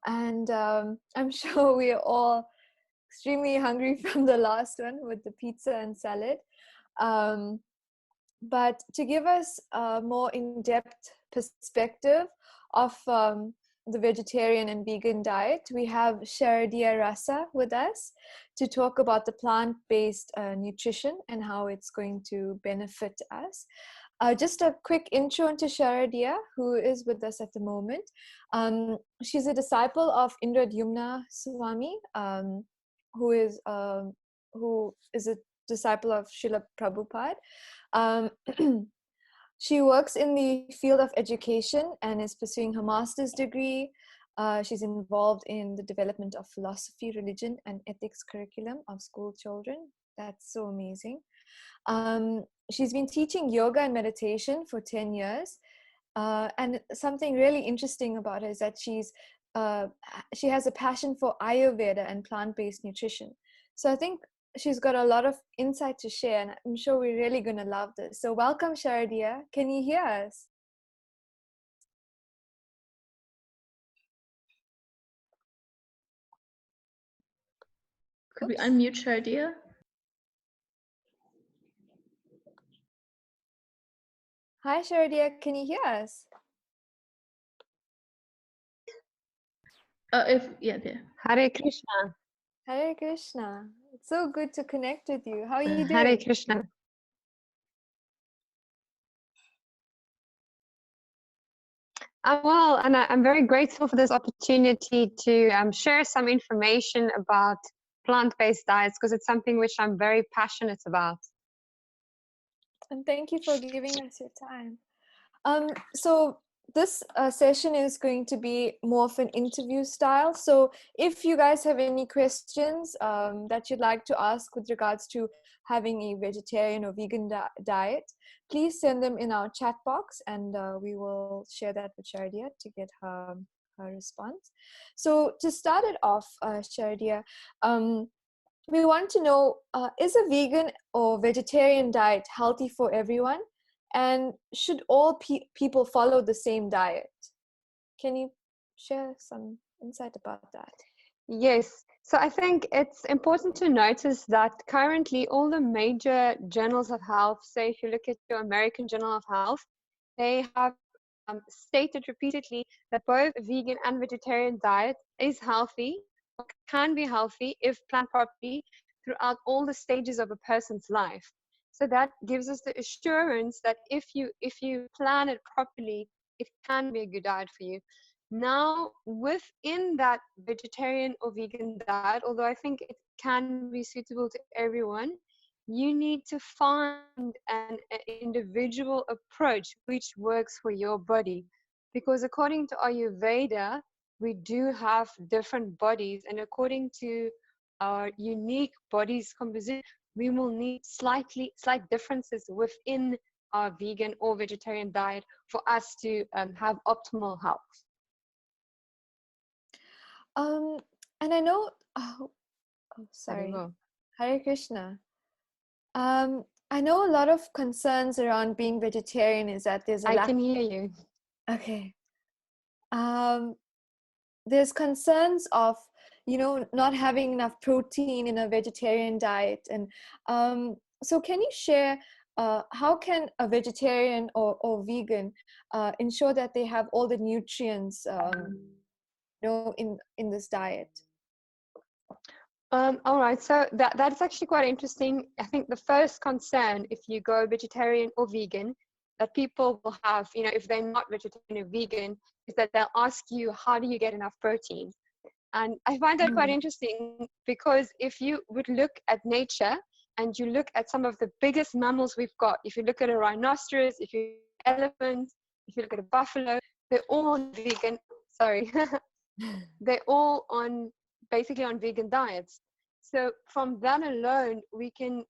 And I'm sure we are all extremely hungry from the last one with the pizza and salad. But to give us a more in-depth perspective of the vegetarian and vegan diet, we have Saradiya Rasa with us to talk about the plant-based nutrition and how it's going to benefit us. Just a quick intro into Saradiya, who is with us at the moment. She's a disciple of Indradyumna Swami, who is a disciple of Srila Prabhupada. She works in the field of education and is pursuing her master's degree. She's involved in the development of philosophy, religion, and ethics curriculum of school children. That's so amazing. She's been teaching yoga and meditation for 10 years. And something really interesting about her is that she has a passion for Ayurveda and plant-based nutrition. So I think she's got a lot of insight to share, and I'm sure we're really going to love this. So welcome, Saradiya. Can you hear us? Could we unmute Saradiya? Hi, Saradiya. Can you hear us? There. Hare Krishna. Hare Krishna. It's so good to connect with you. How are you doing? Hare Krishna. Well, and I'm very grateful for this opportunity to share some information about plant-based diets, because it's something which I'm very passionate about. And thank you for giving us your time. So this session is going to be more of an interview style. So if you guys have any questions that you'd like to ask with regards to having a vegetarian or vegan diet, please send them in our chat box, and we will share that with Saradiya to get her response. So to start it off, Saradiya, we want to know, is a vegan or vegetarian diet healthy for everyone? And should all people follow the same diet? Can you share some insight about that? Yes. So I think it's important to notice that currently all the major journals of health, say if you look at your American Journal of Health, they have stated repeatedly that both vegan and vegetarian diet is healthy, or can be healthy if planned properly throughout all the stages of a person's life. So that gives us the assurance that if you plan it properly, it can be a good diet for you. Now, within that vegetarian or vegan diet, although I think it can be suitable to everyone, you need to find an individual approach which works for your body. Because according to Ayurveda, we do have different bodies, and according to our unique body's composition, we will need slight differences within our vegan or vegetarian diet for us to have optimal health. And I know, sorry, Hare Krishna. I know a lot of concerns around being vegetarian is that there's I can hear you. Okay. There's concerns of, not having enough protein in a vegetarian diet. And so can you share how can a vegetarian or vegan ensure that they have all the nutrients in this diet? All right, so that's actually quite interesting. I think the first concern, if you go vegetarian or vegan, that people will have, if they're not vegetarian or vegan, is that they'll ask you, how do you get enough protein? And I find that quite interesting, because if you would look at nature and you look at some of the biggest mammals we've got, if you look at a rhinoceros, if you look at an elephant, if you look at a buffalo, they're all vegan. Sorry, they're all basically on vegan diets. So from that alone, we can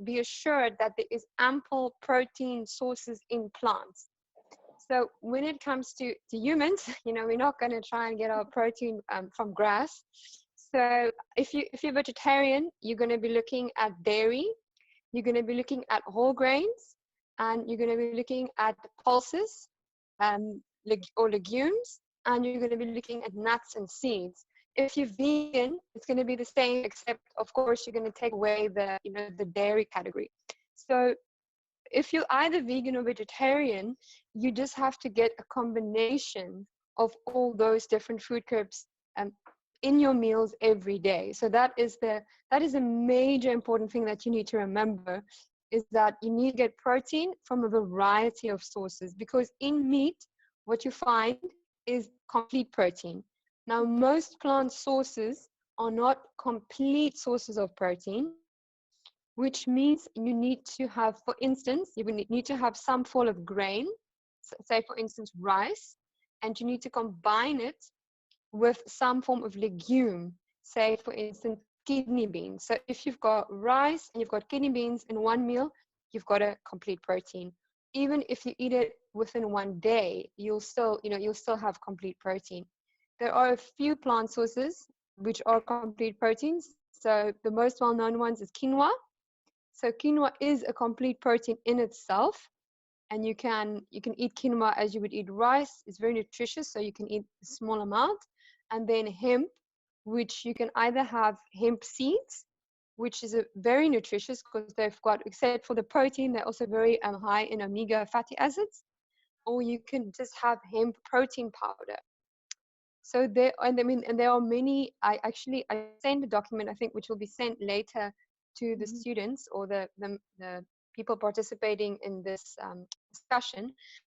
be assured that there is ample protein sources in plants. So when it comes to humans, we're not going to try and get our protein from grass. So if you're vegetarian, you're going to be looking at dairy, you're going to be looking at whole grains, and you're going to be looking at pulses or legumes, and you're going to be looking at nuts and seeds. If you're vegan, it's going to be the same, except of course you're going to take away the, the dairy category. So if you're either vegan or vegetarian, you just have to get a combination of all those different food groups in your meals every day. So that is a major important thing that you need to remember, is that you need to get protein from a variety of sources, because in meat, what you find is complete protein. Now, most plant sources are not complete sources of protein, which means you need to have, for instance, you need to have some form of grain, say for instance rice, and you need to combine it with some form of legume, say for instance kidney beans. So if you've got rice and you've got kidney beans in one meal, you've got a complete protein. Even if you eat it within one day, you'll still have complete protein. There are a few plant sources which are complete proteins. So the most well-known ones is quinoa. So quinoa is a complete protein in itself, and you can eat quinoa as you would eat rice. It's very nutritious, so you can eat a small amount. And then hemp, which you can either have hemp seeds, which is a very nutritious because they've got, except for the protein, they're also very high in omega fatty acids, or you can just have hemp protein powder. So there, and there are many. I sent a document, I think, which will be sent later to the students or the people participating in this discussion.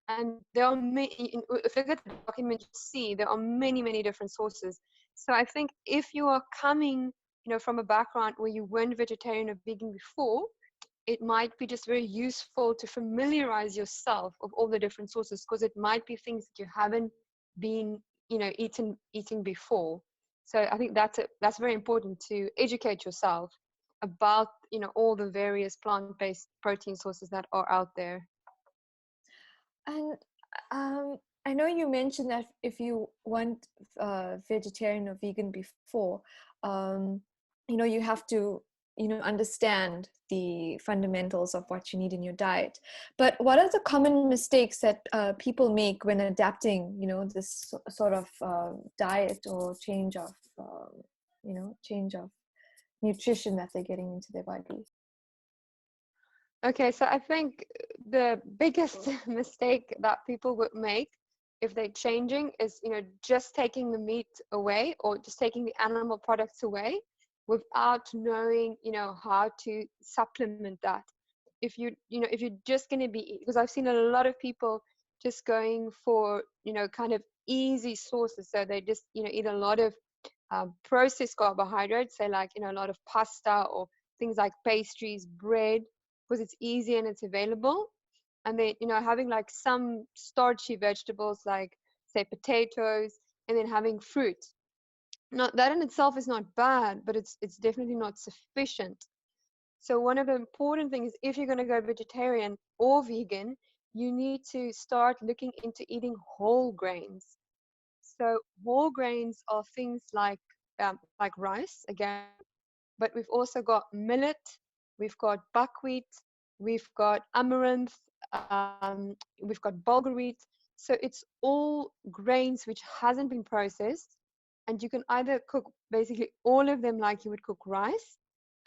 And there are many. If you look at the document, you see there are many different sources. So I think if you are coming, from a background where you weren't vegetarian or vegan before, it might be just very useful to familiarize yourself of all the different sources, because it might be things that you haven't been eating before. So I think that's very important, to educate yourself about all the various plant-based protein sources that are out there. And I know you mentioned that if you want vegetarian or vegan before, you have to understand the fundamentals of what you need in your diet. But what are the common mistakes that people make when adapting this sort of diet or change of nutrition that they're getting into their body? Okay, so I think the biggest mistake that people would make if they're changing is just taking the meat away, or just taking the animal products away, without knowing how to supplement that. If you're just going to be, because I've seen a lot of people just going for kind of easy sources, so they just eat a lot of processed carbohydrates, say like a lot of pasta or things like pastries, bread, because it's easy and it's available. And then having like some starchy vegetables like say potatoes, and then having fruit. Now that in itself is not bad, but it's definitely not sufficient. So one of the important things, if you're going to go vegetarian or vegan, you need to start looking into eating whole grains. So whole grains are things like rice again, but we've also got millet, we've got buckwheat, we've got amaranth, we've got bulgur wheat. So it's all grains which hasn't been processed, and you can either cook basically all of them like you would cook rice,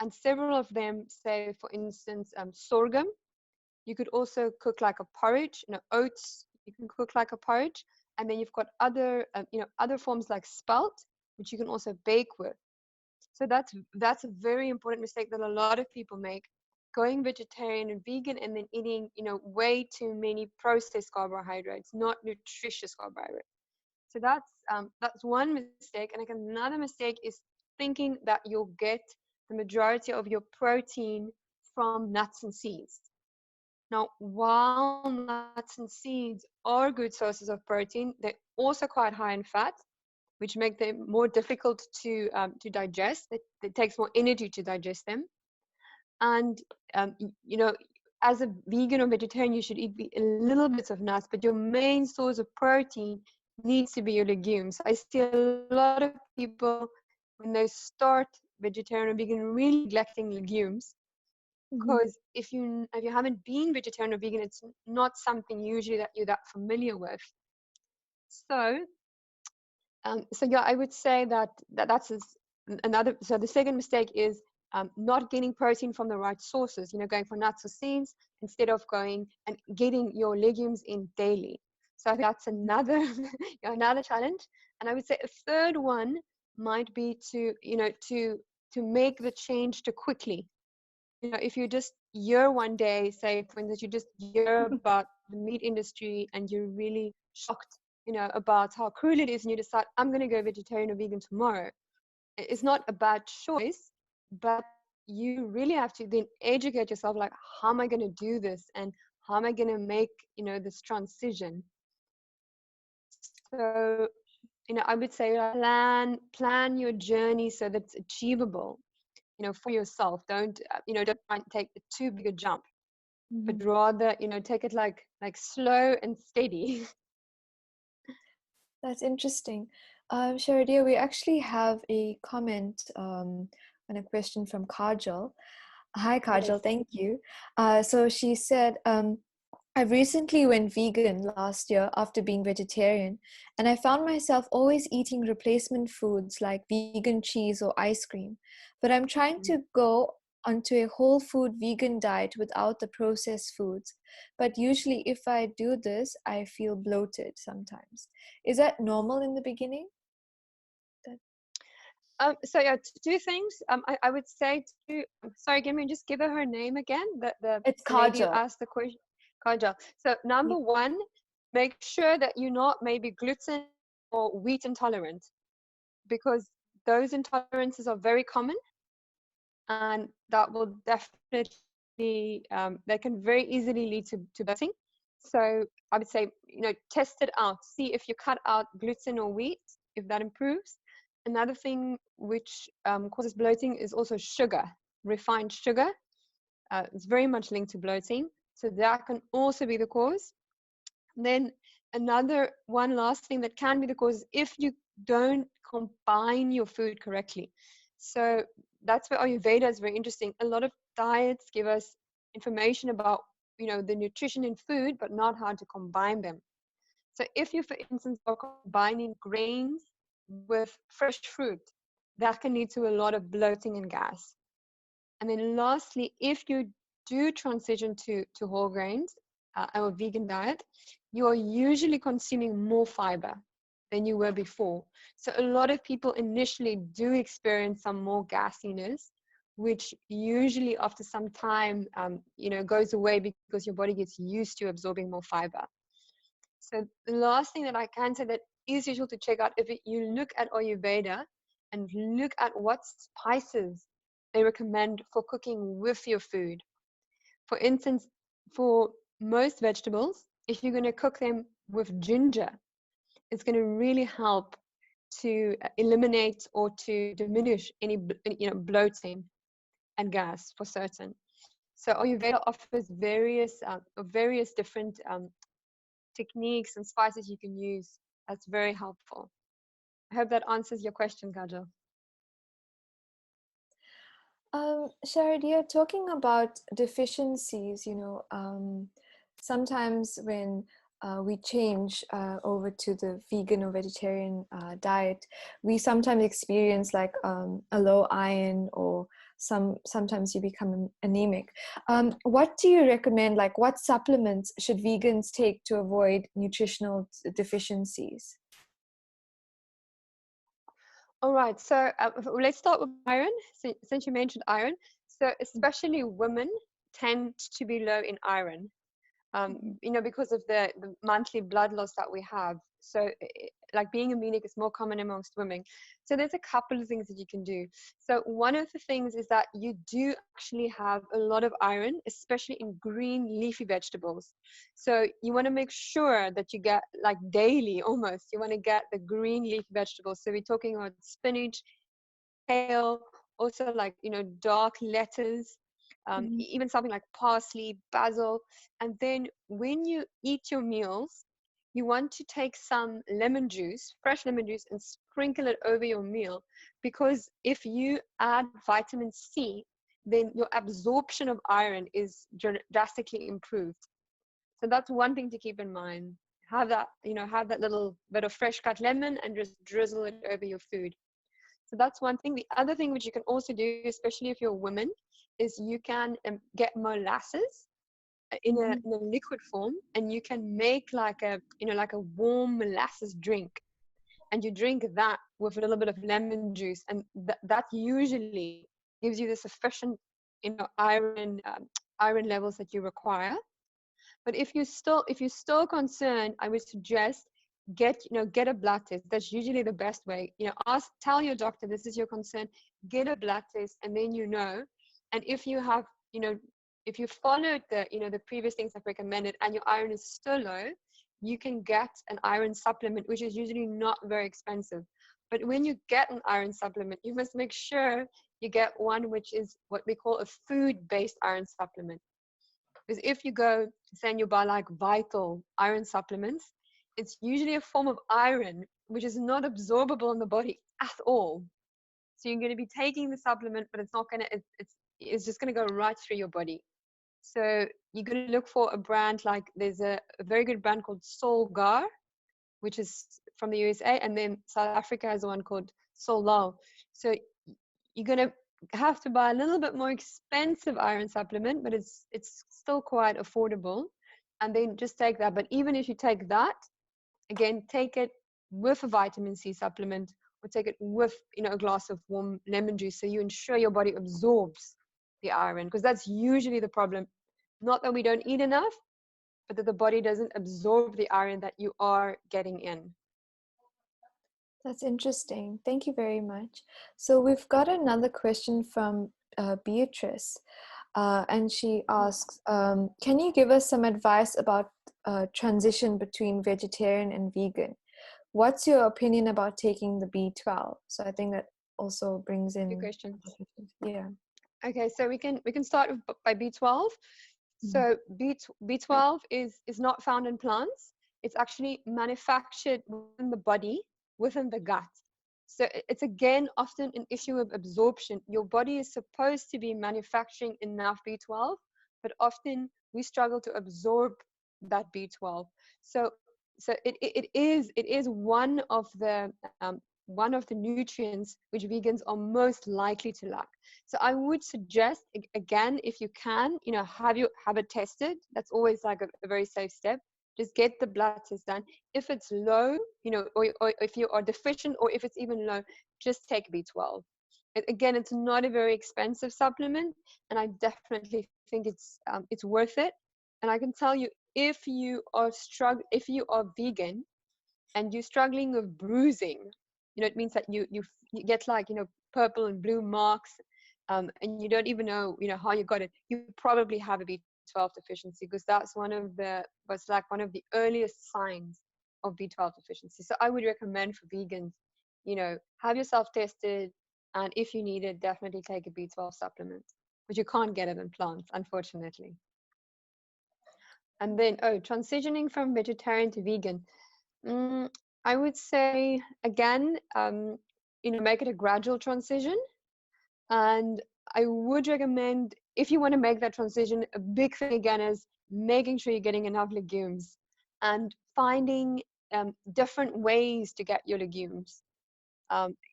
and several of them, say for instance sorghum. You could also cook like a porridge, oats. You can cook like a porridge, and then you've got other other forms like spelt, which you can also bake with. So that's a very important mistake that a lot of people make, going vegetarian and vegan and then eating way too many processed carbohydrates, not nutritious carbohydrates. So that's one mistake. And like another mistake is thinking that you'll get the majority of your protein from nuts and seeds. Now, while nuts and seeds are good sources of protein, they're also quite high in fat, which make them more difficult to digest. It takes more energy to digest them. And as a vegan or vegetarian, you should eat a little bit of nuts, but your main source of protein needs to be your legumes. I see a lot of people when they start vegetarian or vegan really neglecting legumes, because if you haven't been vegetarian or vegan, it's not something usually that you're that familiar with. So So yeah, I would say that's another. So the second mistake is not getting protein from the right sources. Going for nuts or seeds instead of going and getting your legumes in daily. So I think that's another another challenge. And I would say a third one might be to make the change too quickly. If you just hear one day, say for instance, you just hear about the meat industry and you're really shocked, about how cruel it is, and you decide, I'm going to go vegetarian or vegan tomorrow. It's not a bad choice, but you really have to then educate yourself, like, how am I going to do this? And how am I going to make, this transition? So, I would say plan your journey so that it's achievable, for yourself. Don't try and take too big a jump, but rather, take it like slow and steady. That's interesting. Saradiya, we actually have a comment and a question from Kajal. Hi, Kajal. Yes. Thank you. So she said, I recently went vegan last year after being vegetarian, and I found myself always eating replacement foods like vegan cheese or ice cream. But I'm trying to go onto a whole food vegan diet without the processed foods. But usually, if I do this, I feel bloated sometimes. Is that normal in the beginning? So yeah, two things. I would say to, sorry, just give her name again. The It's lady who Kajal. asked the question, Kajal. So number one, make sure that you're not maybe gluten or wheat intolerant, because those intolerances are very common, and that will definitely they can very easily lead to bloating. So I would say, test it out, see if you cut out gluten or wheat, if that improves. Another thing which causes bloating is also sugar, refined sugar. It's very much linked to bloating, so that can also be the cause. Then another one last thing that can be the cause is if you don't combine your food correctly. So that's where Ayurveda is very interesting. A lot of diets give us information about, the nutrition in food, but not how to combine them. So if you, for instance, are combining grains with fresh fruit, that can lead to a lot of bloating and gas. And then lastly, if you do transition to whole grains or vegan diet, you are usually consuming more fiber than you were before. So a lot of people initially do experience some more gassiness, which usually after some time, goes away because your body gets used to absorbing more fiber. So the last thing that I can say that is useful to check out, if you look at Ayurveda and look at what spices they recommend for cooking with your food. For instance, for most vegetables, if you're going to cook them with ginger, it's going to really help to eliminate or to diminish any bloating and gas for certain. So Ayurveda offers various different techniques and spices you can use. That's very helpful. I hope that answers your question, Kajal. Saradiya, talking about deficiencies, sometimes when we change over to the vegan or vegetarian diet, we sometimes experience like a low iron, or sometimes you become anemic. What do you recommend? Like, what supplements should vegans take to avoid nutritional deficiencies? All right, so let's start with iron, since you mentioned iron. So especially women tend to be low in iron, because of the monthly blood loss that we have. So like being anemic is more common amongst women. So there's a couple of things that you can do. So one of the things is that you do actually have a lot of iron, especially in green leafy vegetables. So you want to make sure that you get, like daily almost, you want to get the green leafy vegetables. So we're talking about spinach, kale, also like, dark lettuce, even something like parsley, basil. And then when you eat your meals, you want to take some lemon juice, fresh lemon juice, and sprinkle it over your meal, because if you add vitamin C, then your absorption of iron is drastically improved. So that's one thing to keep in mind. have that, have that little bit of fresh cut lemon and just drizzle it over your food. So that's one thing. The other thing which you can also do, especially if you're a woman, is you can get molasses in a liquid form, and you can make like a warm molasses drink, and you drink that with a little bit of lemon juice, and that usually gives you the sufficient iron levels that you require. But if you're still concerned, I would suggest get a blood test. That's usually the best way. Tell your doctor this is your concern, get a blood test, and then and if you have if you followed the previous things I've recommended and your iron is still low, you can get an iron supplement, which is usually not very expensive. But when you get an iron supplement, you must make sure you get one which is what we call a food-based iron supplement. Because if you go, say, and you buy like Vital iron supplements, it's usually a form of iron which is not absorbable in the body at all. So you're going to be taking the supplement, but it's not going to, it's just going to go right through your body. So you're going to look for a brand like, there's a very good brand called Solgar, which is from the USA, and then South Africa has one called Solal. So you're going to have to buy a little bit more expensive iron supplement, but it's still quite affordable, and then just take that. But even if you take that, again, take it with a vitamin C supplement, or take it with a glass of warm lemon juice, so you ensure your body absorbs the iron, because that's usually the problem. Not that we don't eat enough, but that the body doesn't absorb the iron that you are getting in. That's interesting. Thank you very much. So we've got another question from Beatrice, and she asks, can you give us some advice about transition between vegetarian and vegan? What's your opinion about taking the B12? So I think that also brings in good questions. Yeah. Okay, so we can start by B12. So B12 is not found in plants. It's actually manufactured within the body, within the gut. So it's again often an issue of absorption. Your body is supposed to be manufacturing enough B12, but often we struggle to absorb that B12. So it is one of the nutrients which vegans are most likely to lack. So I would suggest, again, if you can, have it tested. That's always like a very safe step. Just get the blood test done. If it's low, or if you are deficient, or if it's even low, just take B12. Again, it's not a very expensive supplement, and I definitely think it's worth it. And I can tell you, if you are vegan and you're struggling with bruising, it means that you get like purple and blue marks, and you don't even know how you got it. You probably have a B12 deficiency, because that's one of the earliest signs of B12 deficiency. So I would recommend for vegans, have yourself tested, and if you need it, definitely take a B12 supplement, but you can't get it in plants, unfortunately. And then transitioning from vegetarian to vegan. I would say, again, make it a gradual transition. And I would recommend, if you want to make that transition, a big thing again is making sure you're getting enough legumes and finding different ways to get your legumes.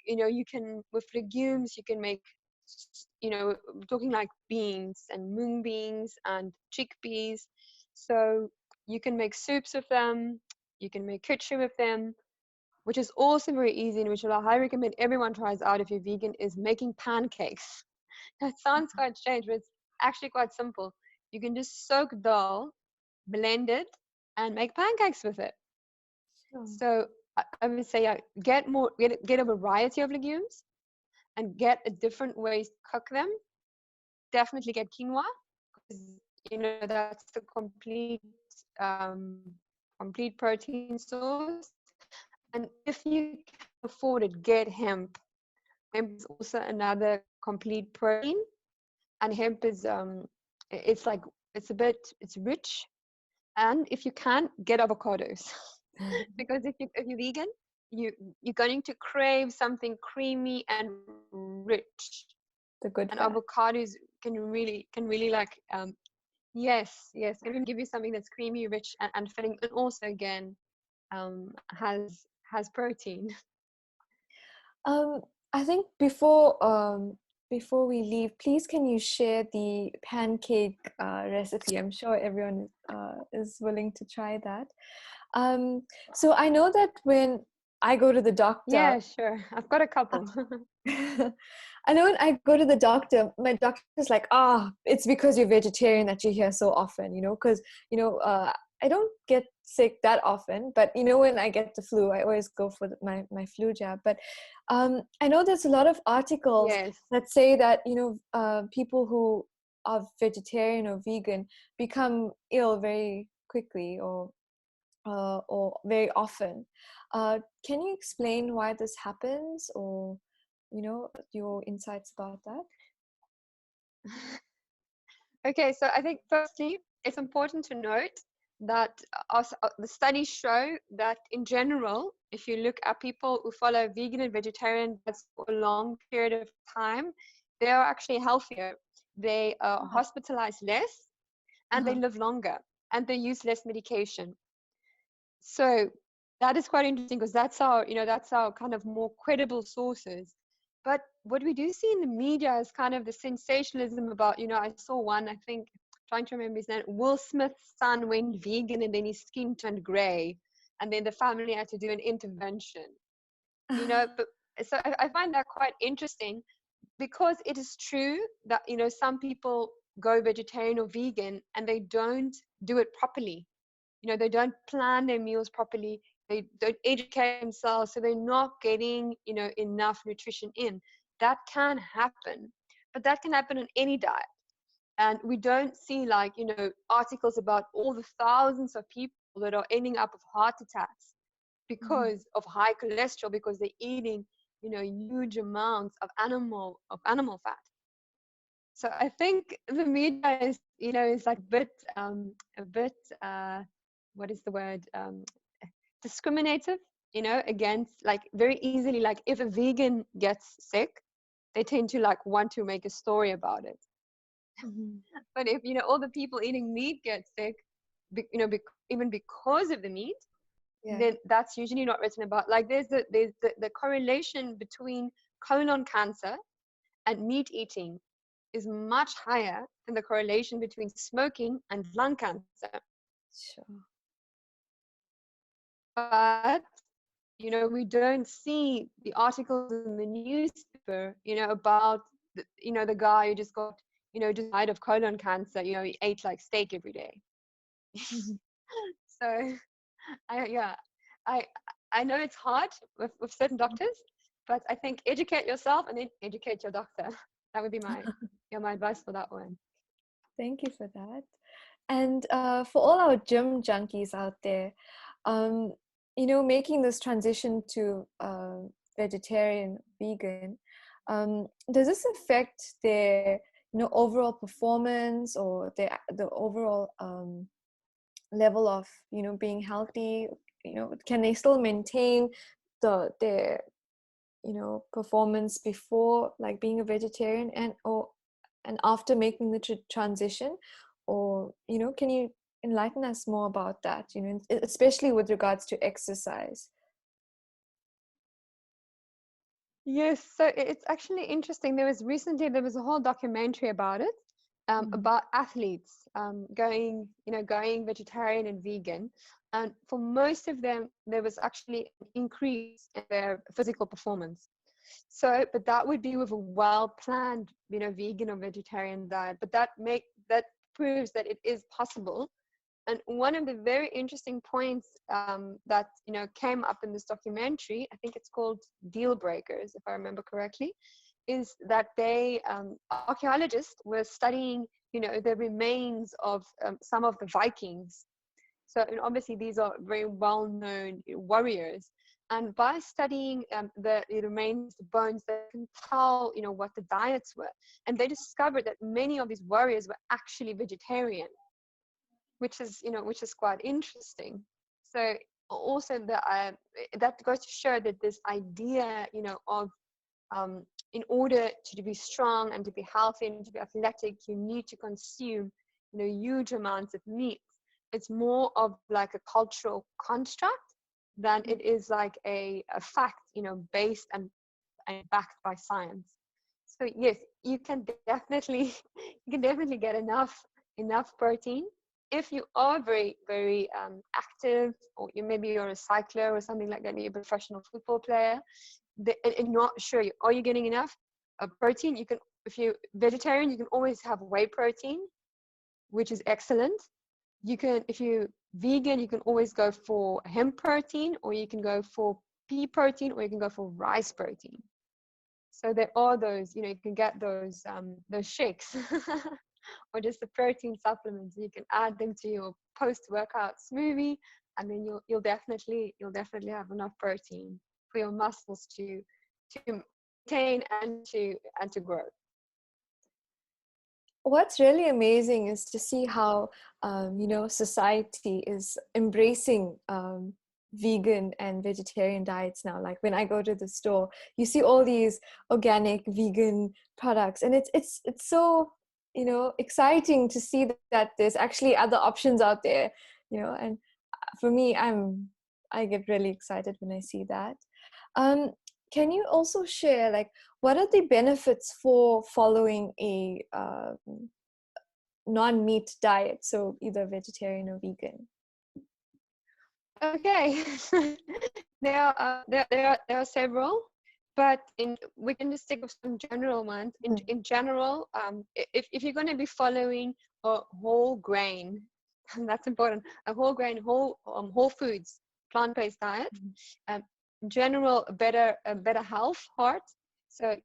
You can, with legumes, you can make, we're talking like beans and mung beans and chickpeas. So you can make soups with them. You can make kitchen with them, which is also very easy, and which I highly recommend everyone tries out if you're vegan, is making pancakes. That sounds quite strange, but it's actually quite simple. You can just soak dal, blend it, and make pancakes with it. So I would say, get a variety of legumes and get a different ways to cook them. Definitely get quinoa, because that's the complete protein source. And if you can afford it, get hemp. Hemp is also another complete protein, and hemp is it's rich. And if you can, get avocados, because if you're vegan, you're going to crave something creamy and rich. The good and fat. Avocados can really like yes, can really give you something that's creamy, rich, and filling, and also again has protein. I think before we leave, please can you share the pancake recipe? I'm sure everyone is willing to try that. So I know that when I go to the doctor, Yeah, sure. I've got a couple. I know when I go to the doctor, my doctor's like, it's because you're vegetarian that you're here so often, because, I don't get sick that often, but, when I get the flu, I always go for my flu jab. But I know there's a lot of articles Yes. that say that, people who are vegetarian or vegan become ill very quickly or very often. Can you explain why this happens, or your insights about that? Okay, so I think firstly, it's important to note that the studies show that in general, if you look at people who follow vegan and vegetarian diets for a long period of time, they are actually healthier. They are hospitalized less, and they live longer, and they use less medication. So that is quite interesting, because that's our kind of more credible sources. But what we do see in the media is kind of the sensationalism about, I saw one, I think, trying to remember his name, Will Smith's son went vegan and then his skin turned gray, and then the family had to do an intervention. But so I find that quite interesting, because it is true that, some people go vegetarian or vegan and they don't do it properly. They don't plan their meals properly. They don't educate themselves, so they're not getting, enough nutrition in. That can happen, but that can happen on any diet. And we don't see articles about all the thousands of people that are ending up with heart attacks because of high cholesterol, because they're eating, huge amounts of animal fat. So I think the media is like a bit what is the word, discriminative, against, like, very easily, like, if a vegan gets sick, they tend to want to make a story about it. But if all the people eating meat get sick, even because of the meat, then that's usually not written about. Like, there's the correlation between colon cancer and meat eating is much higher than the correlation between smoking and lung cancer. Sure. But we don't see the articles in the newspaper about the guy who just got just died of colon cancer. He ate like steak every day. So I know it's hard with certain doctors, but I think educate yourself and then educate your doctor. That would be my my advice for that one. Thank you for that. And for all our gym junkies out there, making this transition to vegetarian, vegan, does this affect their overall performance, or the overall level of being healthy? Can they still maintain their performance before, like, being a vegetarian and after making the transition? Or can you enlighten us more about that, especially with regards to exercise? Yes, so it's actually interesting. There was a whole documentary about it, about athletes going vegetarian and vegan, and for most of them there was actually an increase in their physical performance. So, but that would be with a well-planned, vegan or vegetarian diet. But that proves that it is possible. And one of the very interesting points that came up in this documentary, I think it's called Deal Breakers, if I remember correctly, is that archaeologists were studying the remains of some of the Vikings. So obviously these are very well-known warriors, and by studying the remains, the bones, they can tell what the diets were, and they discovered that many of these warriors were actually vegetarian, which is quite interesting. So also that goes to show that this idea of in order to be strong and to be healthy and to be athletic, you need to consume huge amounts of meat. It's more of like a cultural construct than it is like a fact, based and backed by science. So yes, you can definitely get enough protein if you are very, very active, or maybe you're a cycler or something like that, you're a professional football player, and you're not sure, are you getting enough protein? You can, if you're vegetarian, you can always have whey protein, which is excellent. You can, if you're vegan, you can always go for hemp protein, or you can go for pea protein, or you can go for rice protein. So there are those, you can get those shakes or just the protein supplements. You can add them to your post-workout smoothie, and then you'll definitely have enough protein for your muscles to maintain and to grow. What's really amazing is to see how society is embracing vegan and vegetarian diets now. Like when I go to the store, you see all these organic vegan products, and it's so exciting to see that there's actually other options out there, and for me, I get really excited when I see that. Can you also share, like, what are the benefits for following a non-meat diet, so either vegetarian or vegan? Okay, there are several, but we can just stick with some general ones. In general, if you're going to be following a whole grain, and that's important, a whole grain, whole foods, plant-based diet, in general, a better health, heart. So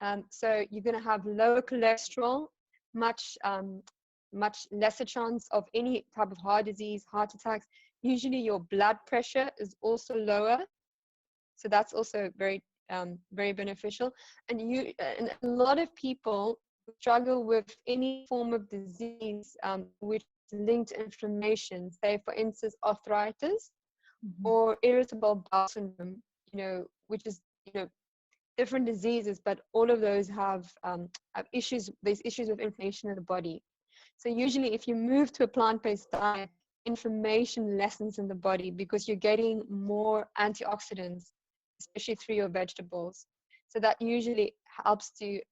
you're going to have lower cholesterol, much lesser chance of any type of heart disease, heart attacks. Usually your blood pressure is also lower, so that's also very very beneficial. And a lot of people struggle with any form of disease which is linked to inflammation, say for instance arthritis, or irritable bowel syndrome, which is different diseases, but all of those have issues. There's issues with inflammation in the body. So usually if you move to a plant-based diet, inflammation lessens in the body because you're getting more antioxidants, especially through your vegetables. So that usually helps to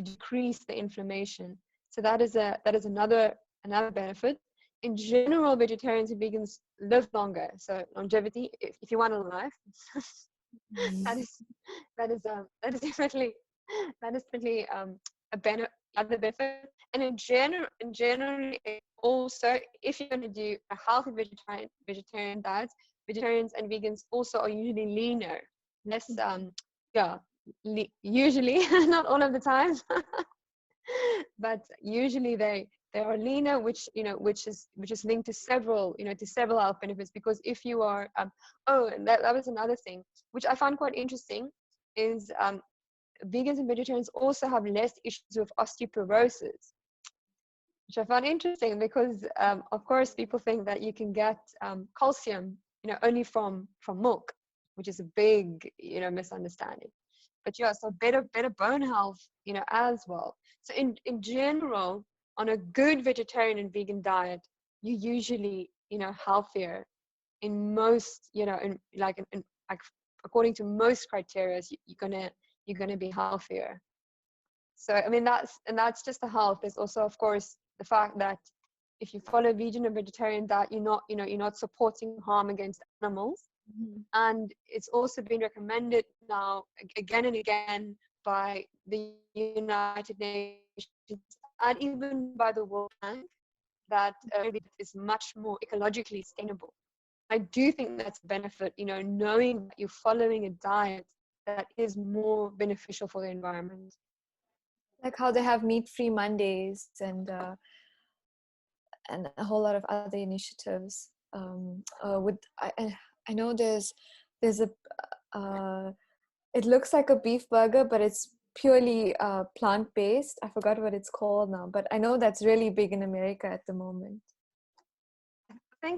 decrease the inflammation. So that is another benefit. In general, vegetarians and vegans live longer. So longevity, if you want a life, that is definitely other benefit. And in general, also, if you're going to do a healthy vegetarian diet, vegetarians and vegans also are usually leaner, less usually not all of the time, but usually they are leaner, which is linked to several health benefits. Because if you are and that was another thing which I found quite interesting, is vegans and vegetarians also have less issues with osteoporosis, which I found interesting because of course people think that you can get calcium only from milk, which is a big misunderstanding. But yeah, so better bone health as well. So in general, on a good vegetarian and vegan diet, you usually healthier in most in according to most criteria. You're gonna be healthier. So I mean that's just the health. There's also of course the fact that if you follow vegan and vegetarian diet, you're not supporting harm against animals. And it's also been recommended now again and again by the United Nations and even by the World Bank that it is much more ecologically sustainable. I do think that's a benefit, knowing that you're following a diet that is more beneficial for the environment. Like how they have meat-free Mondays and a whole lot of other initiatives. I know there's a it looks like a beef burger, but it's purely plant-based. I forgot what it's called now, but I know that's really big in America at the moment. I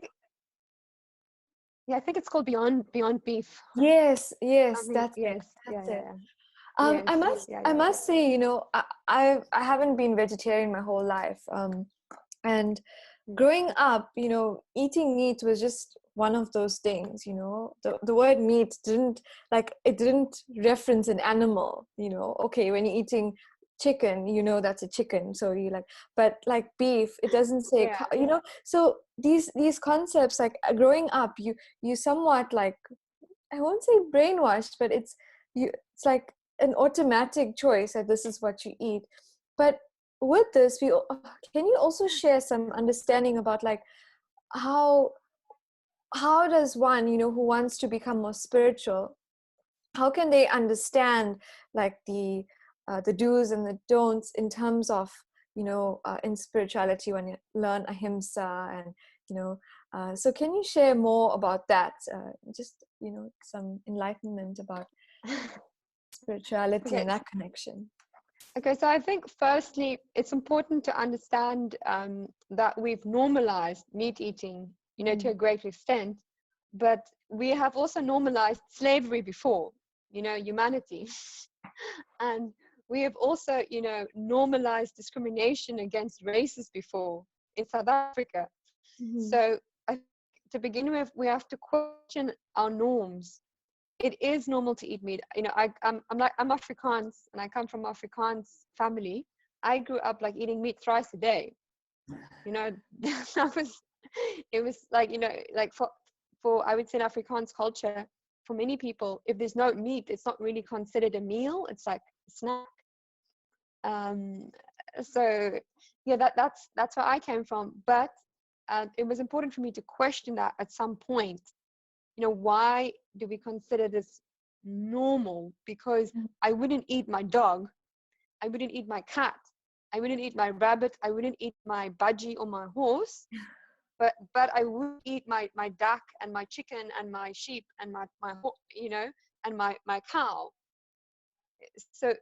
think it's called Beyond Beef. Yes, That's it. Yeah. I must say, I haven't been vegetarian my whole life, and growing up, eating meat was just one of those things, you know. The word meat didn't, like, it didn't reference an animal, you know. Okay, when you're eating chicken, you know that's a chicken, so you like, but like beef, it doesn't say Yeah. you know. So these concepts, like growing up, you somewhat, like, I won't say brainwashed, but it's it's like an automatic choice that this is what you eat. But with this, can you also share some understanding about, like, how does one, you know, who wants to become more spiritual, how can they understand, like, the do's and the don'ts in terms of, you know, in spirituality, when you learn ahimsa, and you know, so can you share more about that, just, you know, some enlightenment about spirituality Okay. and that connection? Okay, so I think firstly, it's important to understand that we've normalized meat eating, you know, to a great extent, but we have also normalized slavery before, you know, humanity. And we have also, you know, normalized discrimination against races before in South Africa. So to begin with, we have to question our norms. It is normal to eat meat. You know, I'm Afrikaans, and I come from Afrikaans family. I grew up like eating meat thrice a day. You know, it was like, you know, like for I would say in Afrikaans culture, for many people, if there's no meat, it's not really considered a meal. It's like a snack. So yeah, that's where I came from. But it was important for me to question that at some point. You know, why do we consider this normal? Because I wouldn't eat my dog, I wouldn't eat my cat, I wouldn't eat my rabbit, I wouldn't eat my budgie or my horse, but I would eat my duck and my chicken and my sheep and my you know, and my cow. So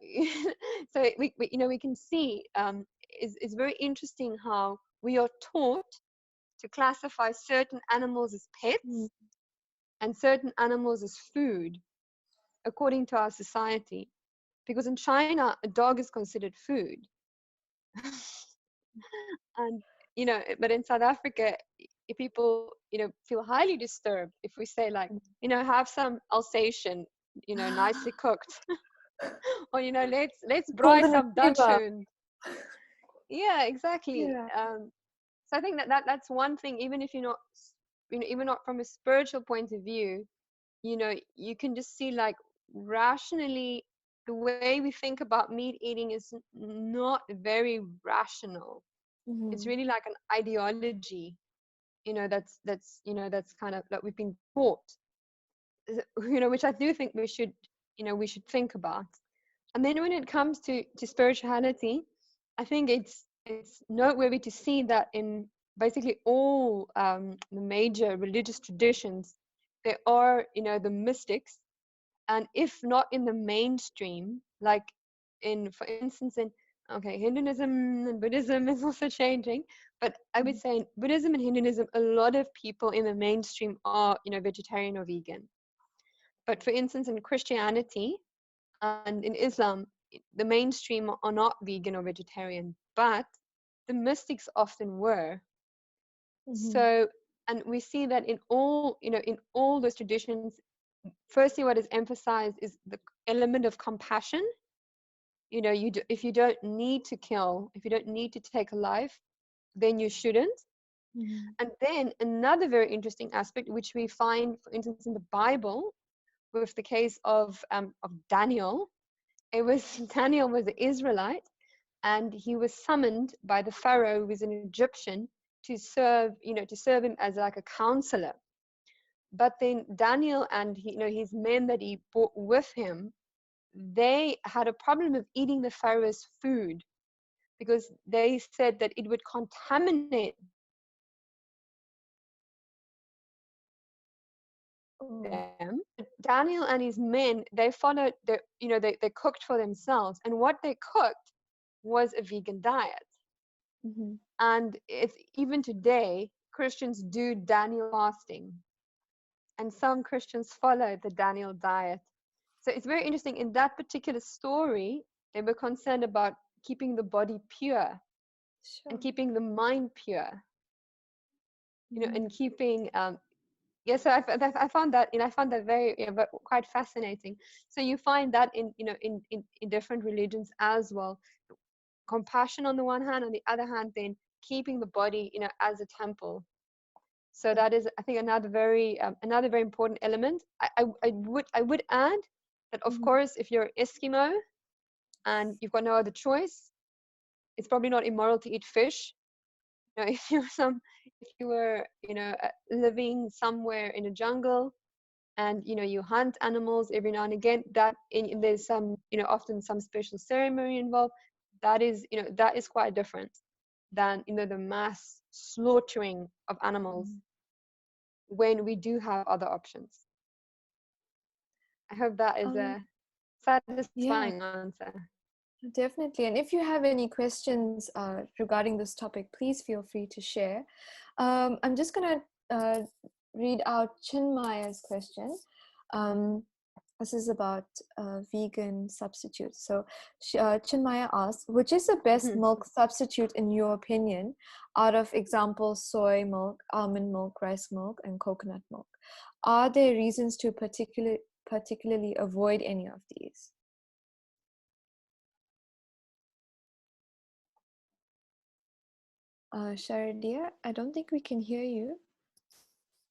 so we you know, we can see it's very interesting how we are taught to classify certain animals as pets and certain animals as food according to our society. Because in China, a dog is considered food. And, you know, but in South Africa, if people, you know, feel highly disturbed if we say, like, you know, have some Alsatian, you know, nicely cooked. Or, you know, let's braai Golden some Dutch retriever. food. Yeah, exactly. Yeah. So I think that's one thing, even if you're not, you know, even not from a spiritual point of view, you know, you can just see, like, rationally, the way we think about meat eating is not very rational. It's really like an ideology, you know, that's you know, that's kind of that we've been taught, you know, which I do think we should, you know, we should think about. And then when it comes to spirituality, I think it's noteworthy to see that in basically all the major religious traditions, there are, you know, the mystics. And if not in the mainstream, like in, for instance, in, okay, Hinduism and Buddhism is also changing, but I would say in Buddhism and Hinduism, a lot of people in the mainstream are, you know, vegetarian or vegan. But for instance, in Christianity and in Islam, the mainstream are not vegan or vegetarian, but the mystics often were. So, and we see that in all, you know, in all those traditions, firstly, what is emphasized is the element of compassion. You know, if you don't need to kill, if you don't need to take a life, then you shouldn't. And then another very interesting aspect, which we find, for instance, in the Bible, with the case of Daniel. It was Daniel was an Israelite, and he was summoned by the Pharaoh, who was an Egyptian, to serve, you know, to serve him as like a counselor. But then Daniel and you know, his men that he brought with him, they had a problem of eating the Pharaoh's food because they said that it would contaminate them. Daniel and his men, they followed the, you know, they cooked for themselves, and what they cooked was a vegan diet. And it's even today, Christians do Daniel fasting, and some Christians follow the Daniel diet. So it's very interesting. In that particular story, they were concerned about keeping the body pure and keeping the mind pure, you know, and keeping Yes, so I found that, I found that very, quite fascinating. So you find that in different religions as well. Compassion on the one hand, on the other hand, then keeping the body, as a temple. So that is, I think, another very important element. I would add that, of course, if you're Eskimo and you've got no other choice, it's probably not immoral to eat fish. If you were, living somewhere in a jungle, and you hunt animals every now and again, that there's some, often some special ceremony involved. That is quite different than, the mass slaughtering of animals when we do have other options. I hope that is a satisfying answer. Definitely. And if you have any questions regarding this topic, please feel free to share. I'm just going to read out Chinmaya's question. This is about vegan substitutes. So Chinmaya asks, which is the best milk substitute in your opinion, out of example, soy milk, almond milk, rice milk, and coconut milk? Are there reasons to particularly avoid any of these? Saradiya, I don't think we can hear you.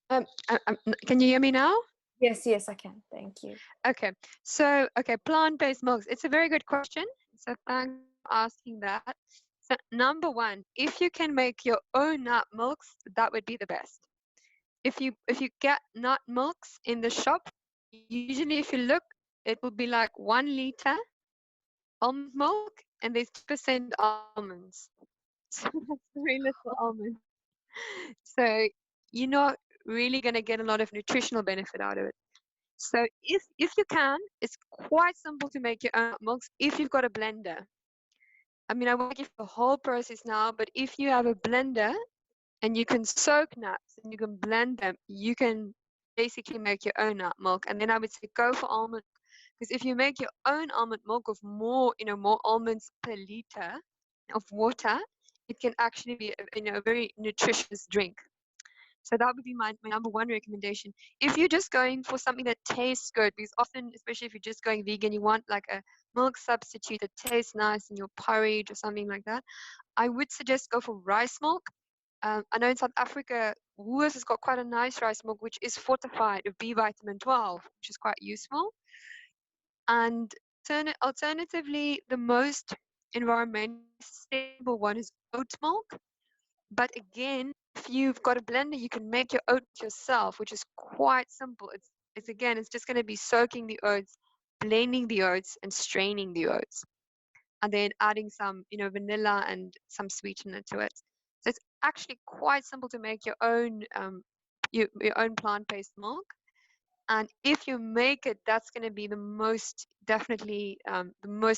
Can you hear me now? Yes, I can. Thank you. Okay, so plant-based milks. It's a very good question. So thanks for asking that. So number one, if you can make your own nut milks, that would be the best. If you get nut milks in the shop, usually if you look, it will be like 1 liter almond milk, and there's 2% almonds. So that's very little almond. So you're not really going to get a lot of nutritional benefit out of it. So if you can, it's quite simple to make your own milks if you've got a blender. I mean, I won't give the whole process now, but if you have a blender and you can soak nuts and you can blend them, you can basically make your own nut milk. And then I would say go for almond, because if you make your own almond milk of more, more almonds per liter of water, it can actually be a very nutritious drink. So that would be my number one recommendation. If you're just going for something that tastes good, because often, especially if you're just going vegan, you want like a milk substitute that tastes nice in your porridge or something like that, I would suggest go for rice milk. I know in South Africa, Woolworths has got quite a nice rice milk, which is fortified with B vitamin 12, which is quite useful. And alternatively, the most environmentally sustainable one is oat milk. But again, if you've got a blender, you can make your oats yourself, which is quite simple. It's just going to be soaking the oats, blending the oats, and straining the oats, and then adding some, vanilla and some sweetener to it. So it's actually quite simple to make your own plant-based milk. And if you make it, that's going to be the most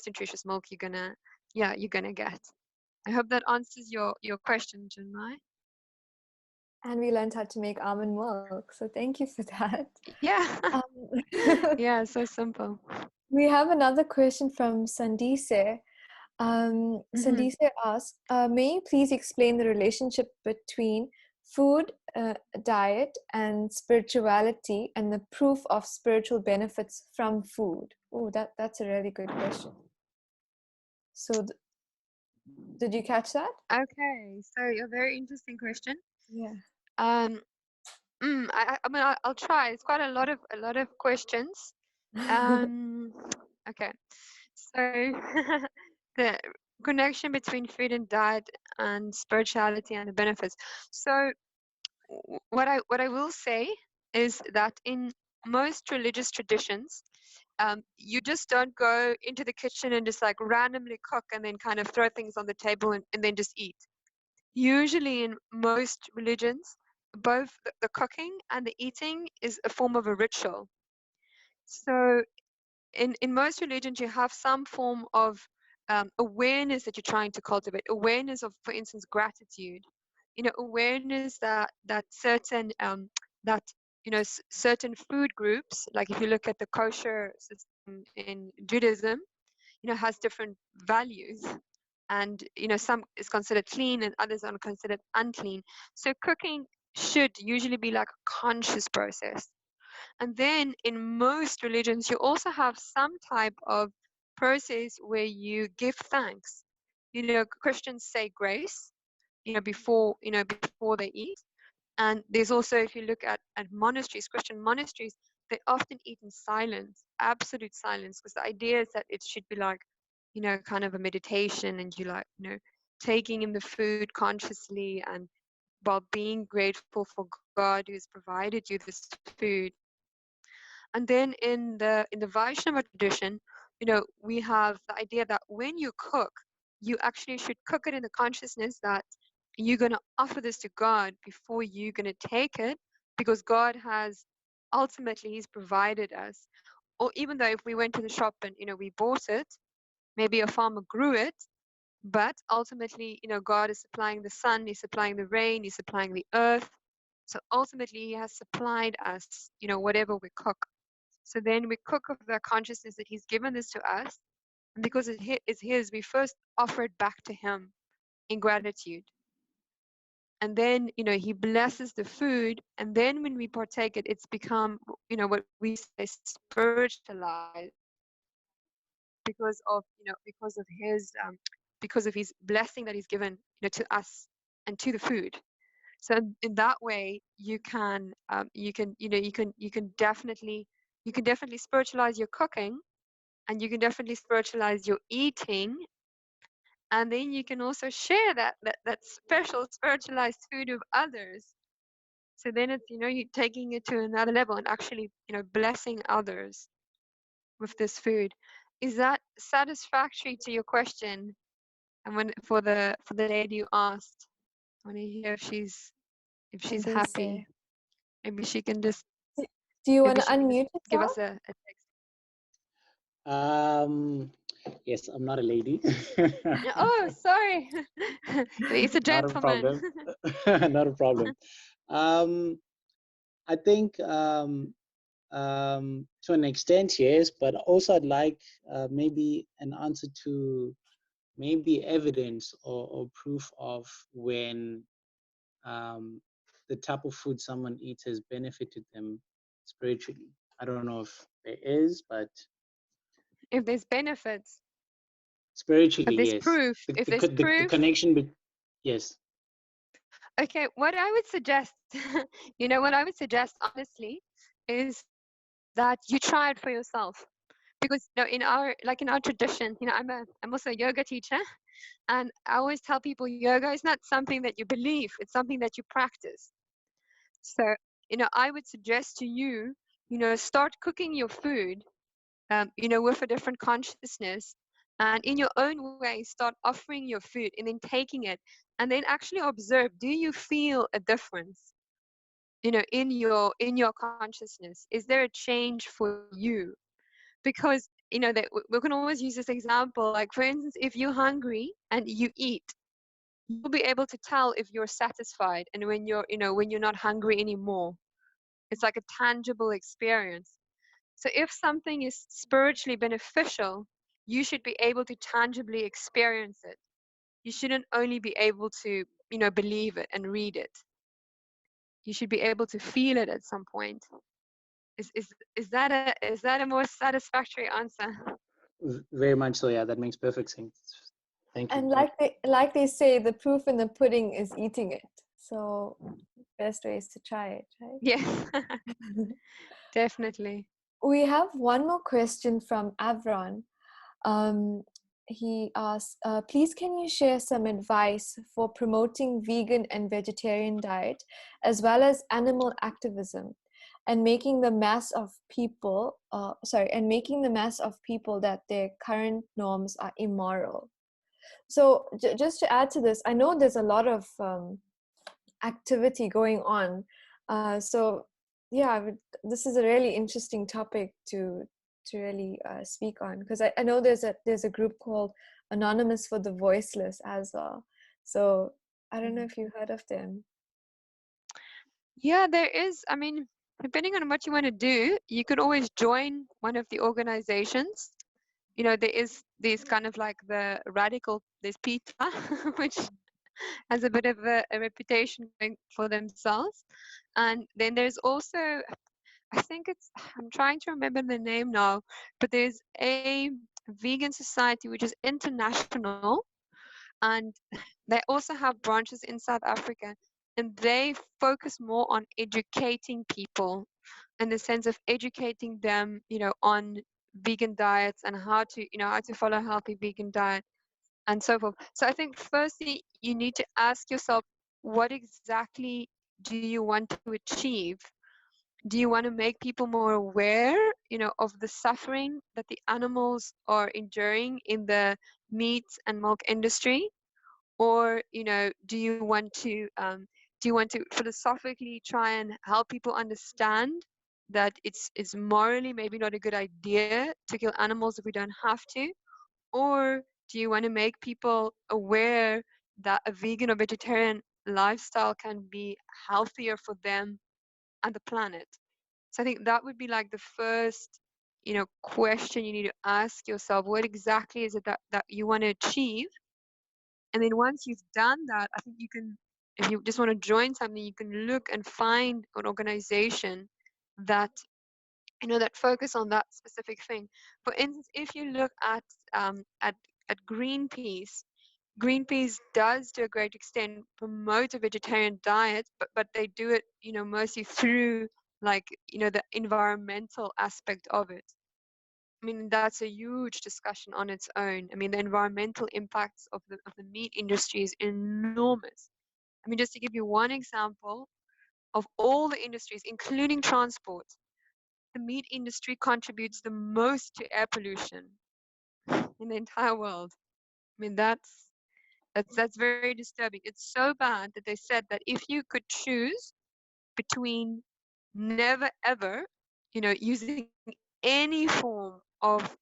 nutritious milk you're gonna get. I hope that answers your question, Junmai. And we learned how to make almond milk. So thank you for that. Yeah. Yeah, so simple. We have another question from Sandise. Sandise asks, may you please explain the relationship between food, diet, and spirituality, and the proof of spiritual benefits from food? Oh, that's a really good question. So did you catch that? Okay, so a very interesting question. Yeah. I mean, I'll try. It's quite a lot of questions. Okay, so the connection between food and diet and spirituality and the benefits. So what I will say is that in most religious traditions, you just don't go into the kitchen and just like randomly cook and then kind of throw things on the table and then just eat. Usually in most religions, both the cooking and the eating is a form of a ritual. So in most religions, you have some form of awareness that you're trying to cultivate, awareness of, for instance, gratitude, awareness that certain certain food groups, like if you look at the kosher system in Judaism, has different values, and some is considered clean and others are considered unclean. So cooking should usually be like a conscious process. And then in most religions, you also have some type of process where you give thanks. You know, Christians say grace, before they eat. And there's also, if you look at monasteries, Christian monasteries, they often eat in silence, absolute silence, because the idea is that it should be like, kind of a meditation, and you like, taking in the food consciously, and while being grateful for God who's provided you this food. And then in the Vaishnava tradition, we have the idea that when you cook, you actually should cook it in the consciousness that you're going to offer this to God before you're going to take it, because God has ultimately, He's provided us. Or even though if we went to the shop and we bought it, maybe a farmer grew it, but ultimately, God is supplying the sun, He's supplying the rain, He's supplying the earth. So ultimately, He has supplied us, whatever we cook. So then we cook of the consciousness that He's given this to us. And because it is His, we first offer it back to Him in gratitude. And then, He blesses the food. And then when we partake it, it's become, what we say spiritualized because of, because of His blessing that He's given, to us and to the food. So in that way, you can definitely spiritualize your cooking, and you can definitely spiritualize your eating, and then you can also share that special spiritualized food with others. So then it's you're taking it to another level and actually blessing others with this food. Is that satisfactory to your question? And when for the lady you asked, I want to hear if she's they happy. say. Maybe she can just Do you want maybe to she can unmute give yourself? us a text. Yes, I'm not a lady. Oh, sorry. It's a Not a gentleman. problem. Not a problem. I think to an extent, yes, but also I'd like maybe an answer to maybe evidence or proof of when the type of food someone eats has benefited them spiritually. I don't know if there is, but If there's benefits, spiritually, if there's yes. proof, if there's The proof. connection, yes. Okay, what I would suggest, what I would suggest honestly is that you try it for yourself. Because in our tradition, I'm also a yoga teacher, and I always tell people yoga is not something that you believe, it's something that you practice. So, I would suggest to you, start cooking your food, with a different consciousness, and in your own way, start offering your food and then taking it, and then actually observe, do you feel a difference, in your consciousness? Is there a change for you? Because, that we can always use this example, like for instance, if you're hungry and you eat, you'll be able to tell if you're satisfied and when you're not hungry anymore. It's like a tangible experience. So if something is spiritually beneficial, you should be able to tangibly experience it. You shouldn't only be able to, believe it and read it. You should be able to feel it at some point. Is that a more satisfactory answer? Very much so, yeah. That makes perfect sense. Thank you. And like they say, the proof in the pudding is eating it. So best way is to try it, right? Yes, definitely. We have one more question from Avron. He asks, please can you share some advice for promoting vegan and vegetarian diet, as well as animal activism, and making the mass of people, that their current norms are immoral. So just to add to this, I know there's a lot of activity going on. So yeah, this is a really interesting topic to really speak on, because I know there's a group called Anonymous for the Voiceless as well. So I don't know if you heard of them. Yeah, there is. I mean, depending on what you want to do, you could always join one of the organizations. There is these kind of like the radical, there's PETA, which has a bit of a reputation going for themselves. And then there's also, I think I'm trying to remember the name now, but there's a vegan society which is international, and they also have branches in South Africa, and they focus more on educating people in the sense of educating them, on vegan diets and how to follow a healthy vegan diet and so forth. So I think firstly, you need to ask yourself, what exactly do you want to achieve? Do you want to make people more aware, of the suffering that the animals are enduring in the meat and milk industry? Or, do you want to philosophically try and help people understand that it's morally maybe not a good idea to kill animals if we don't have to? Or do you want to make people aware that a vegan or vegetarian lifestyle can be healthier for them and the planet? So I think that would be like the first, question you need to ask yourself. What exactly is it that you want to achieve? And then once you've done that, I think you can, if you just want to join something, you can look and find an organization that, that focus on that specific thing. For instance, if you look at Greenpeace, Greenpeace does to a great extent promote a vegetarian diet, but they do it, mostly through like, the environmental aspect of it. I mean, that's a huge discussion on its own. I mean, the environmental impacts of the meat industry is enormous. I mean, just to give you one example, of all the industries, including transport, the meat industry contributes the most to air pollution in the entire world. I mean, that's very disturbing. It's so bad that they said that if you could choose between never ever, using any form of,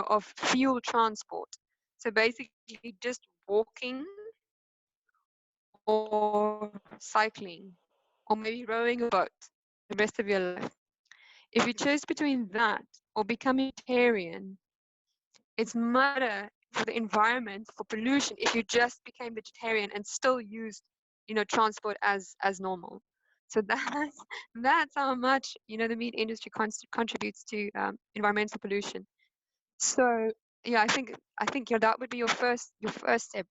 of fuel transport, so basically just walking or cycling or maybe rowing a boat the rest of your life, if you choose between that or becoming vegetarian, it's much better for the environment, for pollution, if you just became vegetarian and still used, transport as normal. So that's how much, the meat industry contributes to environmental pollution. So yeah, I think that would be your first step.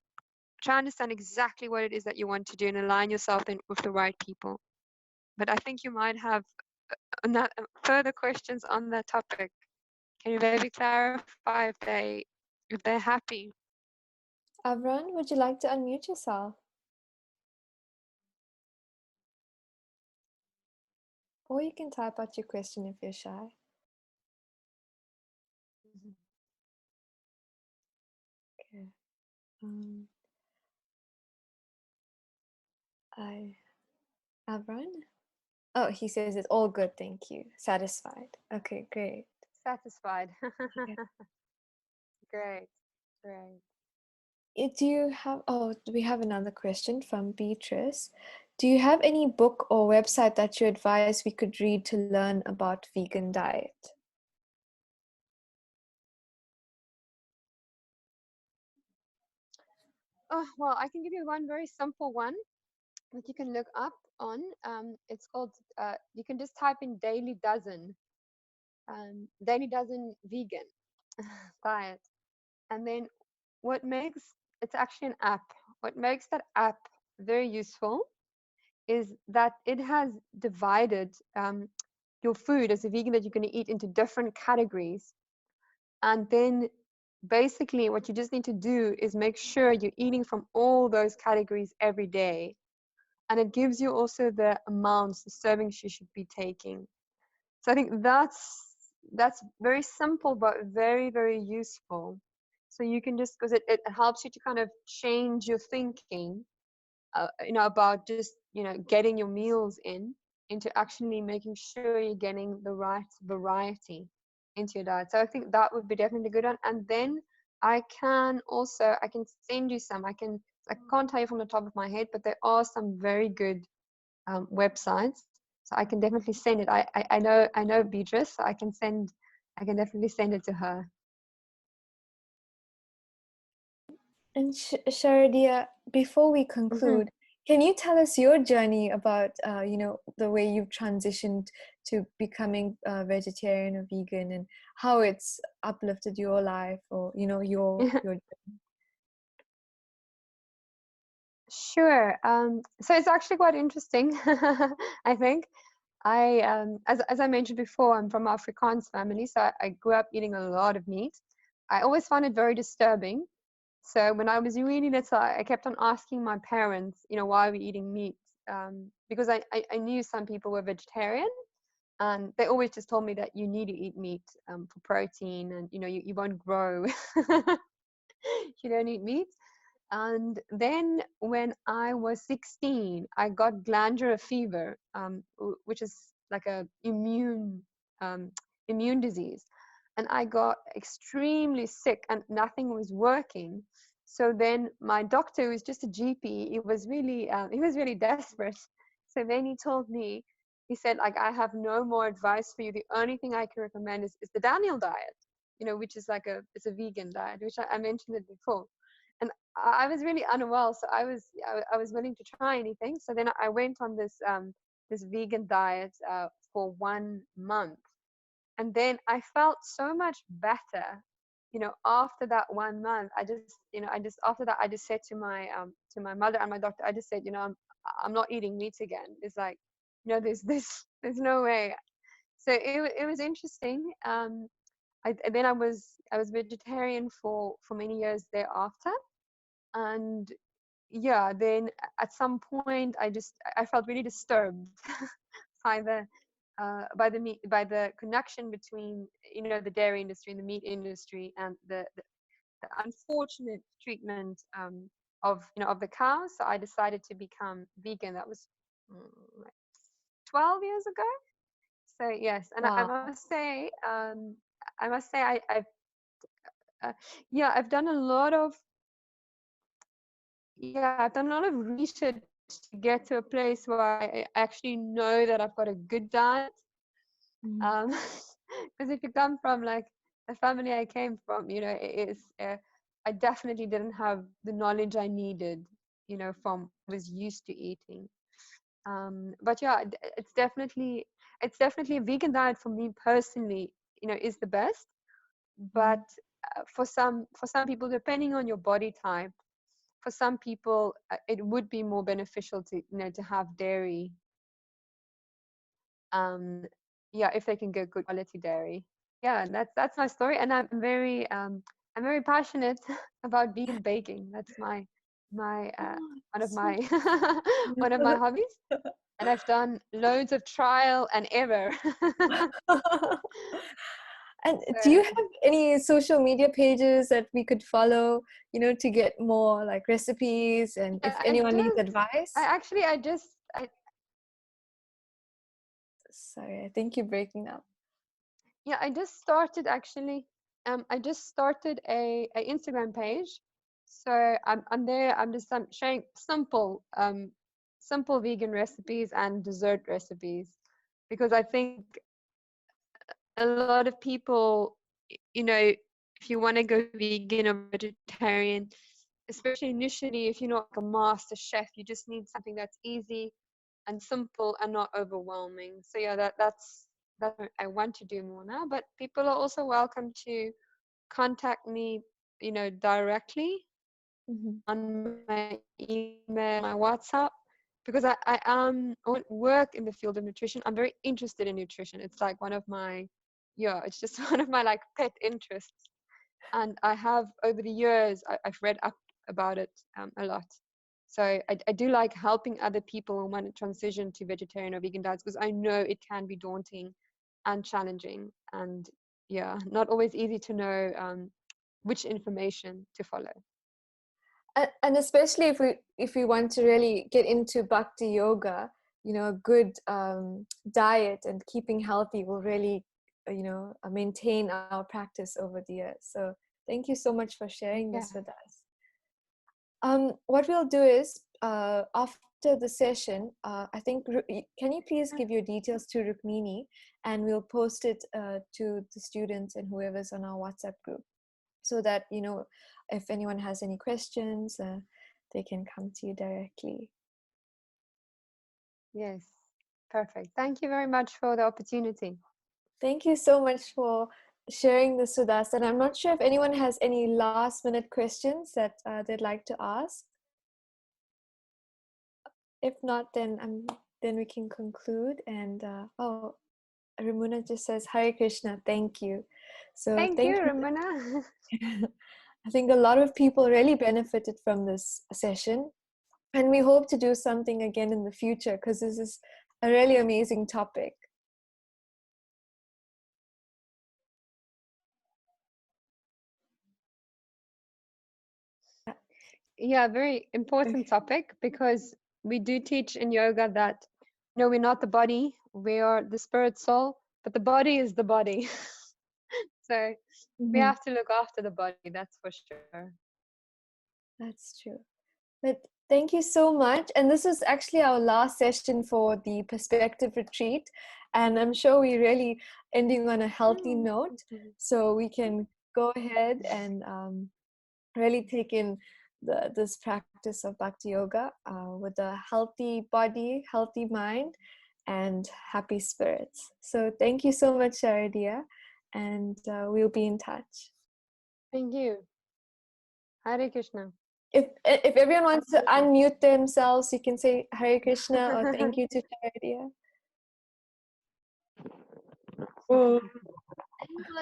Try to understand exactly what it is that you want to do and align yourself in with the right people. But I think you might have further questions on that topic. Can you maybe clarify if they're happy? Avron, would you like to unmute yourself? Or you can type out your question if you're shy. Okay. Avron? Oh, he says it's all good, thank you. Satisfied. Okay, great. Satisfied. Yeah. Great, great. Do you have, we have another question from Beatrice. Do you have any book or website that you advise we could read to learn about vegan diet? Oh, well, I can give you one very simple one that you can look up on. It's called, you can just type in Daily Dozen, Daily Dozen Vegan diet. And then it's actually an app. What makes that app very useful is that it has divided your food as a vegan that you're going to eat into different categories. And then basically what you just need to do is make sure you're eating from all those categories every day. And it gives you also the amounts, the servings you should be taking. So I think that's very simple, but very, very useful. So you can just, because it helps you to kind of change your thinking, about just, getting your meals into actually making sure you're getting the right variety into your diet. So I think that would be definitely a good one. And then I can send you some. I can't tell you from the top of my head, but there are some very good websites. So I can definitely send it. I know Beatrice, so I can definitely send it to her. And Saradiya, before we conclude, can you tell us your journey about, the way you've transitioned to becoming a vegetarian or vegan, and how it's uplifted your life, or, your journey? Sure. So it's actually quite interesting, I think. As I mentioned before, I'm from Afrikaans family, so I grew up eating a lot of meat. I always found it very disturbing. So when I was really little, I kept on asking my parents, why are we eating meat? Because I knew some people were vegetarian, and they always just told me that you need to eat meat for protein, and you won't grow. You don't eat meat. And then when I was 16, I got glandular fever, which is like a um, immune disease. And I got extremely sick and nothing was working. So then my doctor, who was just a GP, he was really desperate. So then he told me, he said, like, I have no more advice for you. The only thing I can recommend is the Daniel diet, which is it's a vegan diet, which I mentioned it before. And I was really unwell, so I was willing to try anything. So then I went on this vegan diet for 1 month, and then I felt so much better. After that 1 month, I just after that I just said to my mother and my doctor, I just said, I'm not eating meat again. It's like, there's no way. So it was interesting. Then I was vegetarian for many years thereafter. And yeah, then at some point I felt really disturbed by the meat, by the connection between the dairy industry and the meat industry, and the unfortunate treatment of the cows. So I decided to become vegan. That was like 12 years ago. So yes, and Wow. I must say I've done a lot of research to get to a place where I actually know that I've got a good diet. Because if you come from like the family I came from, I definitely didn't have the knowledge I needed, from was used to eating. But yeah, it's definitely a vegan diet for me personally, is the best. But for some people, depending on your body type, for some people it would be more beneficial to have dairy, if they can get good quality dairy. Yeah, that's my story, and I'm very passionate about vegan baking. That's my one of my one of my hobbies, and I've done loads of trial and error. And do you have any social media pages that we could follow, to get more like recipes, and if anyone needs advice? Sorry, I think you're breaking up. Yeah, I just started actually. I just started a Instagram page. So I'm there. I'm sharing simple vegan recipes and dessert recipes, because I think a lot of people, if you want to go vegan or vegetarian, especially initially, if you're not like a master chef, you just need something that's easy and simple and not overwhelming. So yeah, that's what I want to do more now. But people are also welcome to contact me, directly on my email, my WhatsApp, because I work in the field of nutrition. I'm very interested in nutrition. It's like one of my it's just one of my like pet interests. And I have, over the years, I've read up about it a lot. So I do like helping other people who want to transition to vegetarian or vegan diets, because I know it can be daunting and challenging, and not always easy to know which information to follow. And especially if we want to really get into bhakti yoga, a good diet and keeping healthy will really maintain our practice over the years. So thank you so much for sharing this with us. What we'll do is after the session, I think, can you please give your details to Rukmini, and we'll post it to the students and whoever's on our WhatsApp group. so that, you know, if anyone has any questions, they can come to you directly. Yes, perfect. Thank you very much for the opportunity. Thank you so much for sharing this with us. And I'm not sure if anyone has any last minute questions that they'd like to ask. If not, then we can conclude. And oh, Ramuna just says, Hare Krishna, thank you. So Thank you, Ramuna. I think a lot of people really benefited from this session. And we hope to do something again in the future, because this is a really amazing topic. Yeah, very important topic, because we do teach in yoga that, no, we're not the body, we are the spirit soul, but the body is the body. So we have to look after the body, that's for sure. That's true. But thank you so much. And this is actually our last session for the Perspective Retreat. And I'm sure we're really ending on a healthy note. So we can go ahead and really take in this practice of Bhakti Yoga with a healthy body, healthy mind, and happy spirits. So thank you so much, Saradiya. And we'll be in touch. Thank you. Hare Krishna. If everyone wants to unmute themselves, you can say Hare Krishna or thank you to Saradiya.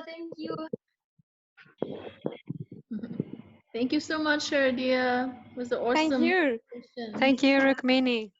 Thank you. Thank you so much, Saradiya. It was an awesome Thank you. session. Thank you, Rukmini.